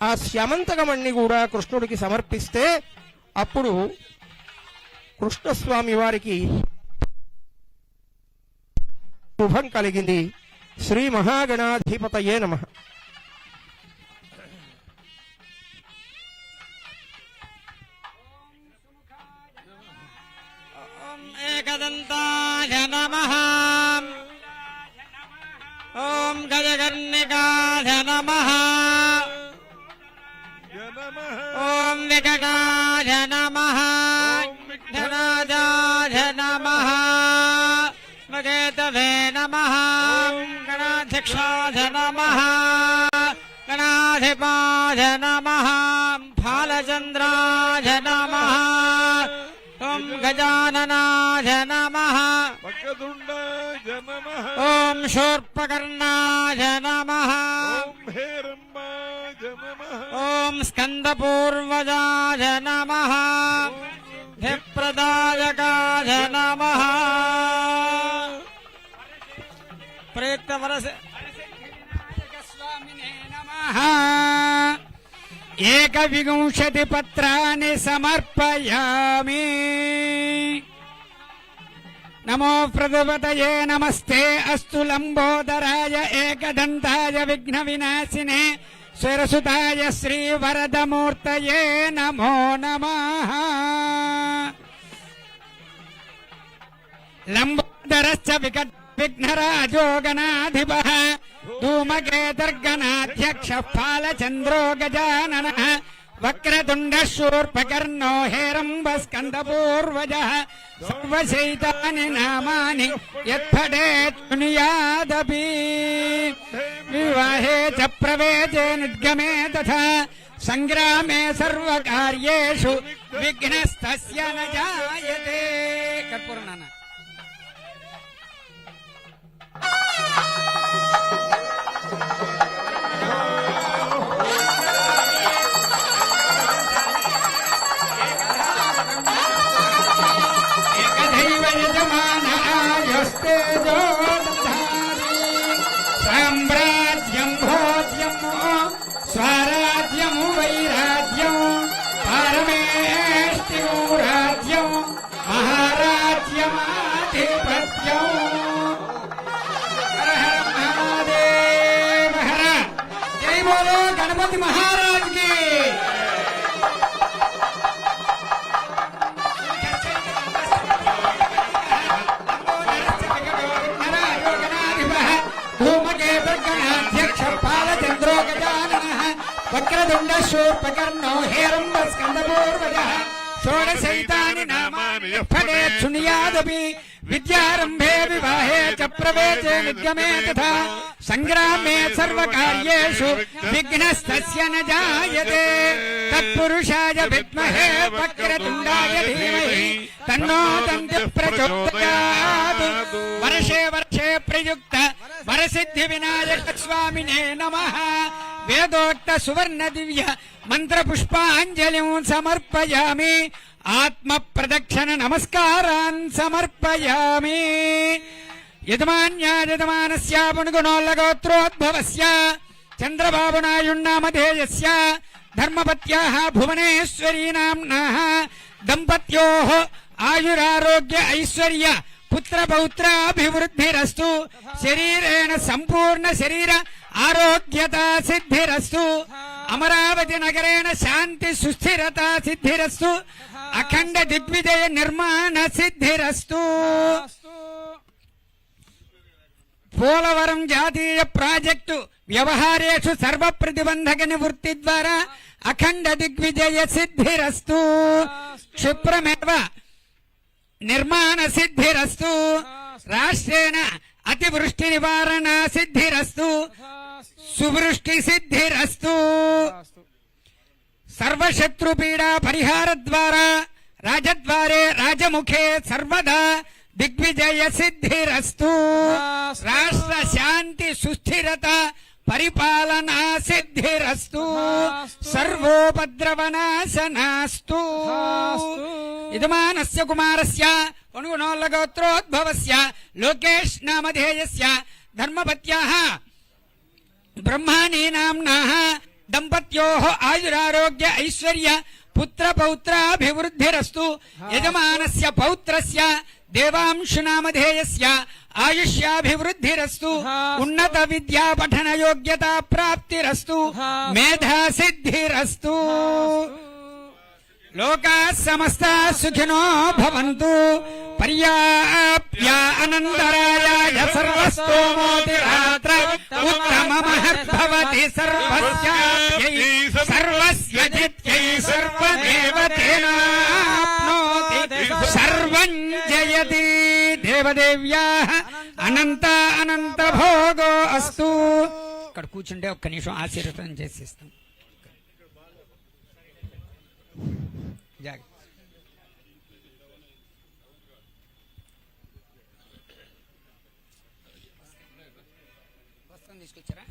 ఆ స్యమంతకమణ్ణి కూడా కృష్ణుడికి సమర్పిస్తే అప్పుడు కృష్ణస్వామి వారికి శుభం కలిగింది. శ్రీ మహాగణాధిపతయే నమః. ఏకదంతాయ నమః. ఓం గజకర్ణికాయ నమః. ఓం వికటాయ నమః. ధనాజాయ నమః. మగేతవే నమః. గణాధ్యక్షాయ నమః. గణాధిపాయ నమః. ఫాలచంద్రాయ నమః. ఓం గజాననాయ నమః. వక్రతుండాయ నమః. ఓం శూర్పకర్ణాయ నమః. ఓం హేరంబాయ నమః. ఓం స్కందపూర్వజాయ నమః. ధిప్రదాయకాయ నమః. ప్రయుక్తవరస స్వామినే నమః. ఏకవింశతి పత్రాన్ని సమర్పయామి. నమో ప్రజపతయే నమస్తే అస్తు లంబోదరాయ ఏకదంతాయ విఘ్న వినాశినే స్వరసుతాయ శ్రీవరదమూర్తయే నమో నమః. లంబోదరశ్చ విఘ్నరాజో గణాధిపః ధూమకేతుర్గణాధ్యక్ష ఫాలచంద్రో గజాననః వక్రతుండ శూర్పకర్ణో హేరంబస్కందపూర్వజః సర్వశైతాని నామాని యత్పఠేత్ శృణుయాదపి. వివాహే చ ప్రవేశే నిర్గమే తథా సంగ్రామే సర్వకార్యేషు విఘ్నస్తస్య న జాయతే. కర్పూరనాన్న సామ్రాజ్యం భోజ్యం స్వరాజ్యం వైరాజ్యం పరమేష్టిం రాజ్యం మహారాజ్యమాధిపత్యం. హర హర మహాదేవ హర. జై బోలో గణపతి మహారాజ్ కి. ధూమకేతుర్గణాధ్యక్ష ఫాలచంద్రో గజాననః వక్రతుండ శూర్పకర్ణో హేరంబస్కందపూర్వజః షోడశైతాని నామాని యత్పఠేత్ శృణుయాదపి. విద్యారంభే వివాహే చ ప్రవేశే నిర్గమే తథా సంగ్రామే సర్వకార్యేషు విఘ్నస్తస్య న జాయతే. తత్పురుషాయ విద్మహే వక్రతుండాయ ధీమహి తన్నో దంతి ప్రచోదయాత్. వర్షే వర్షే ప్రయుక్త వరసిద్ధి వినాయక స్వామినే నమః. వేదోక్త సువర్ణ దివ్య మంత్ర పుష్పాంజలిం సమర్పయామి. ఆత్మ ప్రదక్షిణ నమస్కారాన్ సమర్పయామి. యజమాన్యాయజమానస్య పుణ్గుణోల్లగోత్రోద్భవస్య చంద్రబాబు నాయుణ్ణామధేయస్య ధర్మపత్యాః భువనేశ్వరీ నామ్నాః దంపత్యోః ఆయురారోగ్య ఐశ్వర్య పుత్రపౌత్రాభివృద్ధిరస్తు. శరీరేణ సంపూర్ణ శరీర ఆరోగ్యతా సిద్ధిరస్తు. అమరావతి నగరేణ శాంతి సుస్థిరతా సిద్ధిరస్తు. అఖండ దిగ్విజయ నిర్మాణ సిద్ధిరస్తు. పోలవరం జాతీయ ప్రాజెక్టు వ్యవహారేషు సర్వ ప్రతిబంధక నివృత్తి ద్వారా అఖండ దిగ్విజయ సిద్ధిరస్తు. క్షిప్రమేవ నిర్మాణ సిద్ధిరస్తు. రాష్ట్రేణ అతివృష్టి నివారణ సిద్ధిరస్తు. సువృష్టి సిద్ధిరస్తు. సర్వశత్రుపీడా పరిహార ద్వారా రాజద్వారే రాజముఖే సర్వదా దిగ్విజయ సిద్ధిరస్తు. రాష్ట్ర శాంతి సుస్థిరత పరిపాలనా సిద్ధిరస్తు. సర్వోపద్రవనాశనాస్తు. యజమానస్య కుమారస్య పుణ్గుణోల్లగోత్రోద్భవస్య లోకేష్ నామధేయస్య ధర్మపత్యాః బ్రహ్మాణీ నామ్నాః దంపత్యోః ఆయురారోగ్య ఐశ్వర్య పుత్ర పౌత్రాభివృద్ధిరస్తు యజమానస్య పౌత్రస్య దేవాంశునామధేయస్య ఆయుష్యాభివృద్ధిరస్తు ఉన్నత విద్యా పఠన యోగ్యతా ప్రాప్తిరస్తు మేధా సిద్ధిరస్తు లోకాః సమస్తాః సుఖినో భవంతు పర్యాప్య అనంతరాయాయ సర్వస్తోమోతిరాత్ర ఉత్తమమహద్భవతి సర్వస్యాప్యై సర్వస్య జిత్యై సర్వదేవతేనాప్నోతి సర్వం జయతి దేవదేవ్యాః అనంత అనంత భోగో అస్తు. ఇక్కడ కూర్చుంటే ఒక్క నిమిషం ఆశీర్వదనం చేసేస్తాం. జాగ్రత్త. వస్త్రం తీసుకొచ్చారా?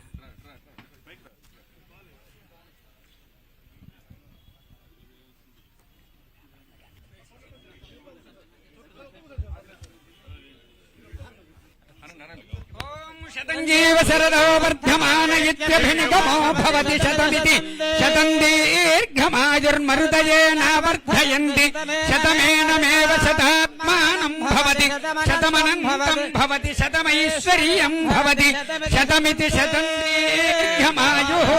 శతం జీవ శరదో వర్ధమాన ఇత్యభినిగమో భవతి శతమితి శతం దీర్ఘమాయుర్మరుదయేన వర్ధయంతి శతమేనమేవ శతాత్మానం భవతి శతమనంతం భవతి శతమైశ్వర్యం భవతి శతమితి శతం దీర్ఘమాయుః.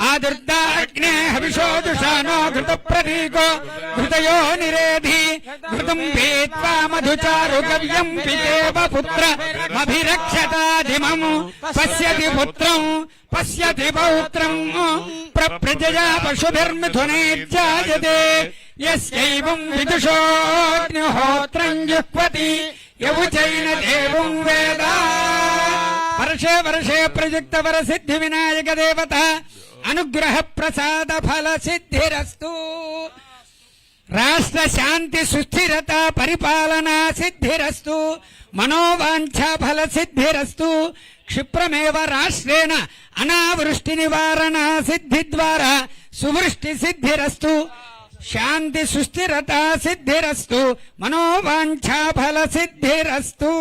ఆదుర్దాగ్నే హవిషోదుషానో ఘృత ప్రతీకో ఘృతయో నిరేధి ఘృతం పీత్వా మధుచారు గవ్యం పితేవ పుత్ర అభిరక్షతాదిమం పశ్యతి పుత్రం పశ్యతి పౌత్రం ప్రజయా పశుభిర్మిథునేర్జాయతే యస్యైవం విదుషోऽగ్నిహోత్రం జుహ్వతి యవుచైన దేవం వేద. వర్షే వర్షే ప్రయుక్త వరసిద్ధి వినాయక దేవత అనుగ్రహ ప్రసాద ఫల సిద్ధిరస్తు. రాష్ట్ర శాంతి సుస్థిరత పరిపాలనా సిద్ధిరస్తు. మనోవాంఛా ఫల సిద్ధిరస్తు. క్షిప్రమేవ రాష్ట్రేణ అనావృష్టి నివారణ సిద్ధి ద్వారా సువృష్టి సిద్ధిరస్తు. శాంతి సుస్థిరత సిద్ధిరస్తు. మనోవాంఛా ఫల సిద్ధిరస్తు.